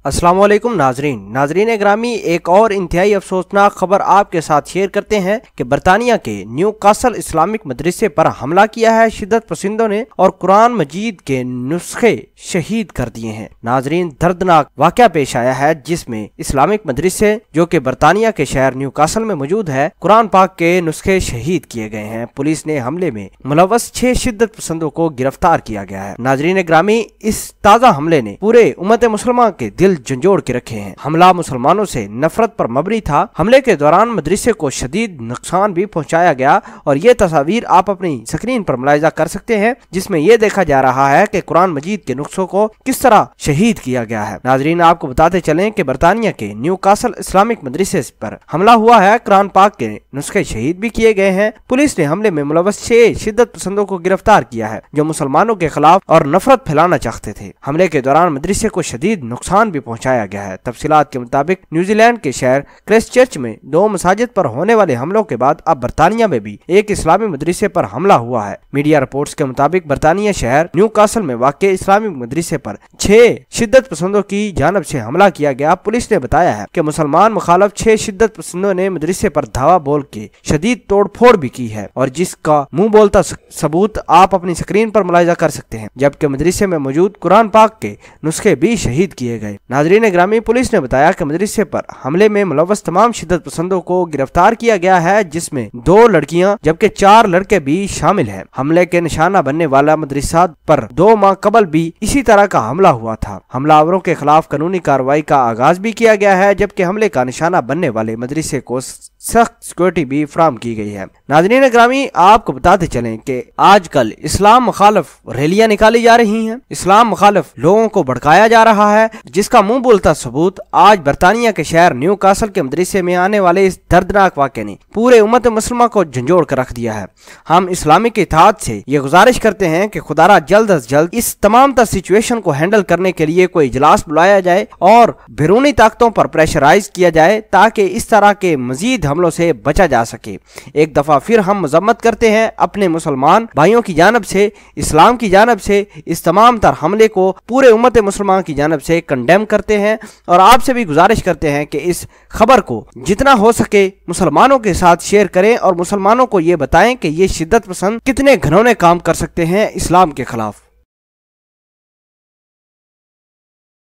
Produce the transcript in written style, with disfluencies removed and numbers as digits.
अस्सलाम वालेकुम नाजरीन ग्रामी, एक और इंतहाई अफसोसनाक खबर आपके साथ शेयर करते हैं कि बरतानिया के न्यू कासल इस्लामिक मदरसे पर हमला किया है शिद्दत पसंदों ने और कुरान मजीद के नुस्खे शहीद कर दिए हैं। नाजरीन, दर्दनाक वाकया पेश आया है जिसमें इस्लामिक मदरसे जो कि बरतानिया के शहर न्यू कासल में मौजूद है, कुरान पाक के नुस्खे शहीद किए गए हैं। पुलिस ने हमले में मुलव्वस 6 शिद्दत पसंदों को गिरफ्तार किया गया है। नाजरीन ग्रामी, इस ताज़ा हमले ने पूरे उम्मत मुसलमान के दिल झंझोड़ के रखे हैं। हमला मुसलमानों से नफरत पर मबनी था। हमले के दौरान मदरसे को शदीद नुकसान भी पहुंचाया गया और ये तस्वीर आप अपनी स्क्रीन पर मुलाहिजा कर सकते हैं, जिसमें यह देखा जा रहा है कि कुरान मजीद के नुस्खों को किस तरह शहीद किया गया है। नाजरीन, आपको बताते चलें कि बरतानिया के न्यू कासल इस्लामिक मदरसे पर हमला हुआ है, कुरान पाक के नुस्खे शहीद भी किए गए हैं। पुलिस ने हमले में मुलव्वस 6 शिद्दत पसंदों को गिरफ्तार किया है जो मुसलमानों के खिलाफ और नफरत फैलाना चाहते थे। हमले के दौरान मदरसे को शदीद नुकसान भी पहुंचाया गया है। तफसीलात के मुताबिक न्यूजीलैंड के शहर क्राइस्टचर्च में 2 मसाजिद पर होने वाले हमलों के बाद अब बरतानिया में भी एक इस्लामी मदरसे पर हमला हुआ है। मीडिया रिपोर्ट्स के मुताबिक बरतानिया शहर न्यू कासल में वाक़े इस्लामी मदरसे पर 6 शिद्दत पसंदों की जानब से हमला किया गया। पुलिस ने बताया है कि मुसलमान मुखालफ 6 शिद्दत पसंदों ने मदरसे पर धावा बोल के शदीद तोड़ फोड़ भी की है और जिसका मुंह बोलता सबूत आप अपनी स्क्रीन पर मुलाहिजा कर सकते हैं, जबकि मदरसे में मौजूद कुरान पाक के नुस्खे भी शहीद किए गए। नाजरीन ग्रामी, पुलिस ने बताया कि मदरसे पर हमले में मुलव्वस तमाम शिद्दत पसंदों को गिरफ्तार किया गया है, जिसमें 2 लड़कियां जबकि 4 लड़के भी शामिल हैं। हमले के निशाना बनने वाला मदरसा पर 2 माह कबल भी इसी तरह का हमला हुआ था। हमलावरों के खिलाफ कानूनी कार्रवाई का आगाज भी किया गया है, जबकि हमले का निशाना बनने वाले मदरसे को सख्त सिक्योरिटी भी फराहम की गई है। नाज़रीन ग्रामी, आपको बताते चलें कि आजकल इस्लाम मुखालिफ रैलियां निकाली जा रही हैं, इस्लाम मुखालिफ लोगों को भड़काया जा रहा है, जिसका मुंह बोलता सबूत आज बरतानिया के शहर न्यू कासल के मदरसे में आने वाले इस दर्दनाक वाक़े ने पूरे उम्मत मुसलमान को झंझोड़ कर रख दिया है। हम इस्लामिक इत्तेहाद से ये गुजारिश करते हैं कि खुदारा जल्द अज जल्द इस तमाम तर सिचुएशन को हैंडल करने के लिए कोई इजलास बुलाया जाए और बैरूनी ताकतों पर प्रेशराइज किया जाए ताकि इस तरह के मजीद हमलों से बचा जा सके। एक दफा फिर हम मजम्मत करते हैं अपने मुसलमान भाइयों की जानब से, इस्लाम की जानब से इस तमाम तर हमले को पूरे उम्मत मुसलमान की जानब से कंडेम करते हैं और आपसे भी गुजारिश करते हैं कि इस खबर को जितना हो सके मुसलमानों के साथ शेयर करें और मुसलमानों को ये बताएं कि ये शिद्दत पसंद कितने घिनौने काम कर सकते हैं इस्लाम के खिलाफ।